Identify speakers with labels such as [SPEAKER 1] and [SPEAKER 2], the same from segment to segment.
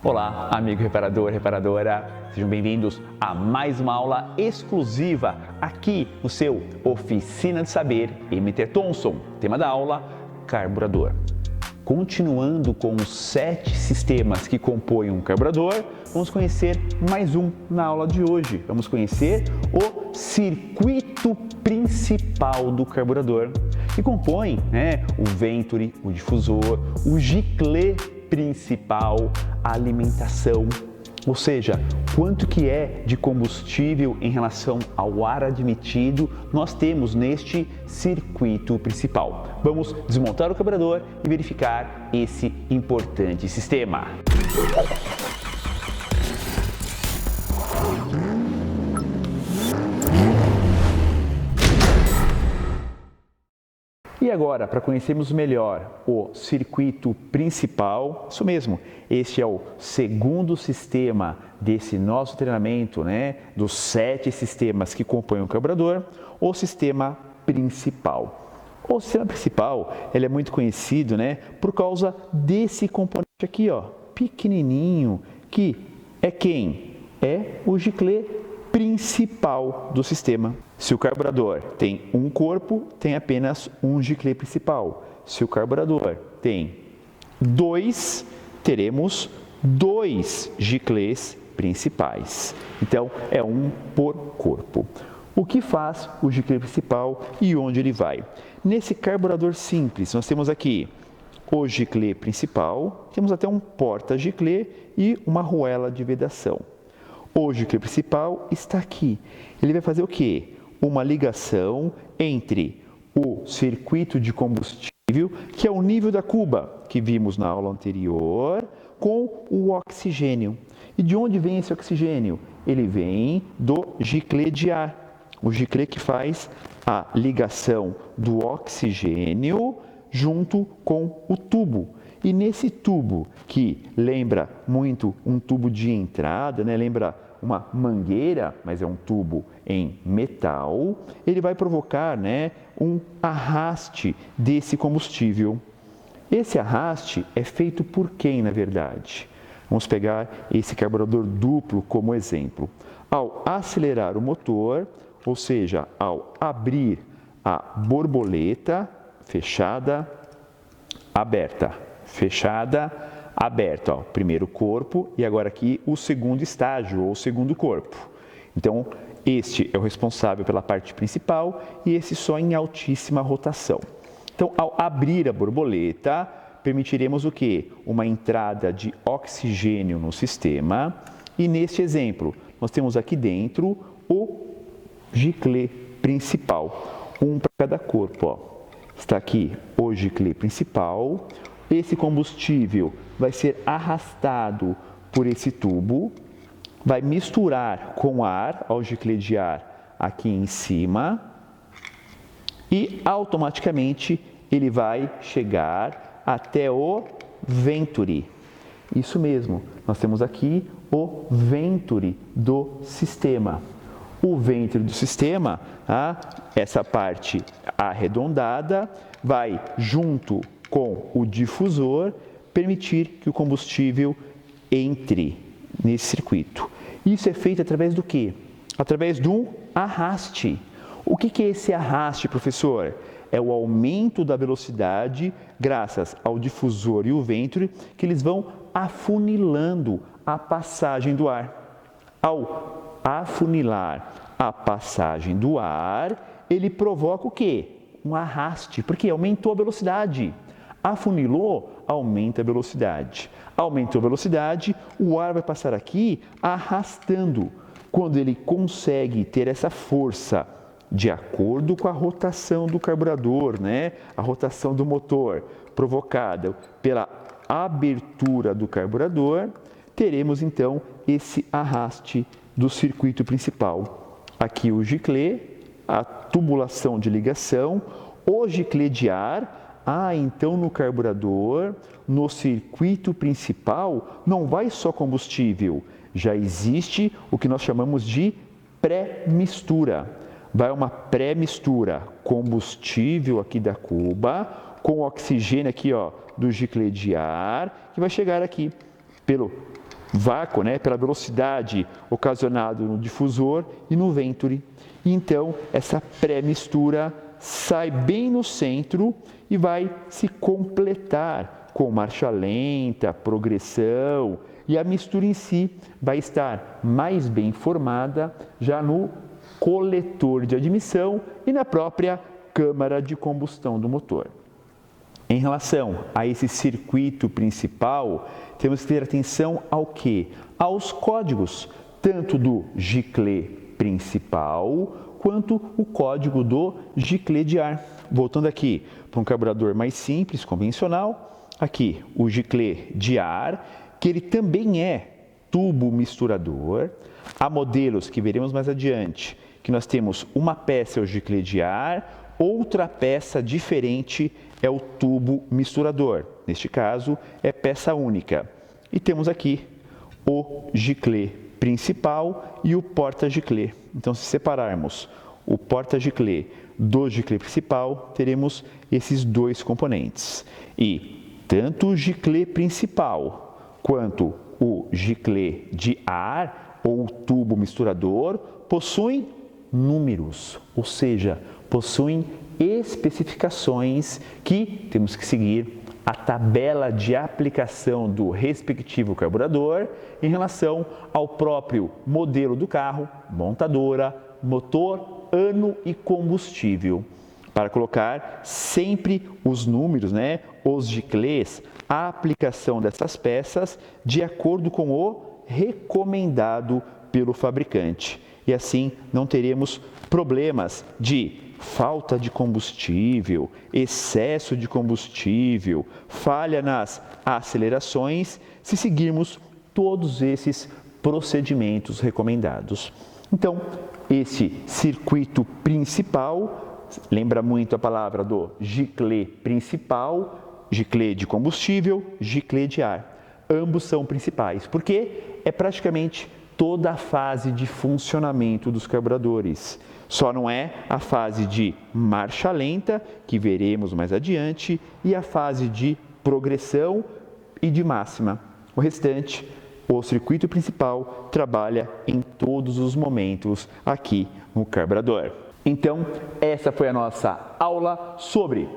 [SPEAKER 1] Olá, amigo reparador, reparadora, sejam bem-vindos a mais uma aula exclusiva aqui no seu Oficina de Saber MT Thompson. Tema da aula, carburador. Continuando com os 7 sistemas que compõem um carburador, vamos conhecer mais um na aula de hoje. Vamos conhecer o circuito principal do carburador, que compõe o Venturi, o difusor, o giclê principal, a alimentação, ou seja, quanto que é de combustível em relação ao ar admitido nós temos neste circuito principal. Vamos desmontar o carburador e verificar esse importante sistema. E agora, para conhecermos melhor o circuito principal, isso mesmo, este é o segundo sistema desse nosso treinamento, dos 7 sistemas que compõem o carburador, o sistema principal. O sistema principal, ele é muito conhecido, por causa desse componente aqui, pequenininho, que é quem? É o giclê principal do sistema. Se o carburador tem um corpo, tem apenas um giclê principal. Se o carburador tem 2, teremos 2 giclês principais. Então, é um por corpo. O que faz o giclê principal e onde ele vai? Nesse carburador simples, nós temos aqui o giclê principal, temos até um porta-giclê e uma arruela de vedação. O giclê principal está aqui. Ele vai fazer o quê? Uma ligação entre o circuito de combustível, que é o nível da cuba, que vimos na aula anterior, com o oxigênio. E de onde vem esse oxigênio? Ele vem do giclê de ar. O giclê que faz a ligação do oxigênio junto com o tubo. E nesse tubo, que lembra muito um tubo de entrada, lembra uma mangueira, mas é um tubo em metal, ele vai provocar um arraste desse combustível. Esse arraste é feito por quem, na verdade? Vamos pegar esse carburador duplo como exemplo. Ao acelerar o motor, ou seja, ao abrir a borboleta, fechada, aberta, fechada, aberta, primeiro corpo e agora aqui o segundo estágio ou segundo corpo. Então, este é o responsável pela parte principal e esse só em altíssima rotação. Então, ao abrir a borboleta, permitiremos o quê? Uma entrada de oxigênio no sistema e neste exemplo, nós temos aqui dentro o giclê principal, um para cada corpo. Está aqui o giclê principal. Esse combustível vai ser arrastado por esse tubo, vai misturar com ar ao giclê de ar aqui em cima e automaticamente ele vai chegar até o Venturi. Isso mesmo, nós temos aqui o Venturi do sistema. O Venturi do sistema, essa parte arredondada, vai junto com o difusor permitir que o combustível entre nesse circuito. Isso é feito através do quê? Através de um arraste. O que é esse arraste, professor? É o aumento da velocidade graças ao difusor e o Venturi, que eles vão afunilando a passagem do ar. Ao afunilar a passagem do ar, ele provoca o quê? Um arraste, porque aumentou a velocidade. Afunilou, aumenta a velocidade. Aumentou a velocidade, o ar vai passar aqui arrastando. Quando ele consegue ter essa força de acordo com a rotação do carburador, a rotação do motor provocada pela abertura do carburador, teremos então esse arraste do circuito principal. Aqui o giclê, a tubulação de ligação, o giclê de ar. Então no carburador, no circuito principal, não vai só combustível, já existe o que nós chamamos de pré-mistura. Vai uma pré-mistura, combustível aqui da cuba, com oxigênio aqui do giclê de ar, que vai chegar aqui pelo vácuo, né, pela velocidade ocasionada no difusor e no venturi. E então, essa pré-mistura sai bem no centro e vai se completar com marcha lenta, progressão, e a mistura em si vai estar mais bem formada já no coletor de admissão e na própria câmara de combustão do motor. Em relação a esse circuito principal, temos que ter atenção ao quê? Aos códigos, tanto do giclê principal, quanto o código do giclê de ar. Voltando aqui para um carburador mais simples, convencional, aqui o giclê de ar, que ele também é tubo misturador. Há modelos que veremos mais adiante, que nós temos uma peça é o giclê de ar, outra peça diferente é o tubo misturador. Neste caso, é peça única. E temos aqui o giclê principal e o porta-giclê. Então, se separarmos o porta-giclê do giclê principal, teremos esses dois componentes. E tanto o giclê principal quanto o giclê de ar ou tubo misturador possuem números, ou seja, possuem especificações que temos que seguir a tabela de aplicação do respectivo carburador em relação ao próprio modelo do carro, montadora, motor, ano e combustível, para colocar sempre os números, né, os giclês, a aplicação dessas peças de acordo com o recomendado pelo fabricante. E assim não teremos problemas de falta de combustível, excesso de combustível, falha nas acelerações, se seguirmos todos esses procedimentos recomendados. Então, esse circuito principal, lembra muito a palavra do giclê principal, giclê de combustível, giclê de ar. Ambos são principais, porque é praticamente toda a fase de funcionamento dos carburadores. Só não é a fase de marcha lenta, que veremos mais adiante, e a fase de progressão e de máxima. O restante, o circuito principal, trabalha em todos os momentos aqui no carburador. Então, essa foi a nossa aula sobre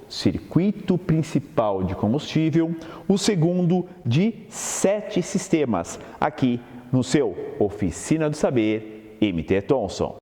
[SPEAKER 1] circuito principal de combustível, o segundo de 7 sistemas, aqui no seu Oficina do Saber MT Thompson.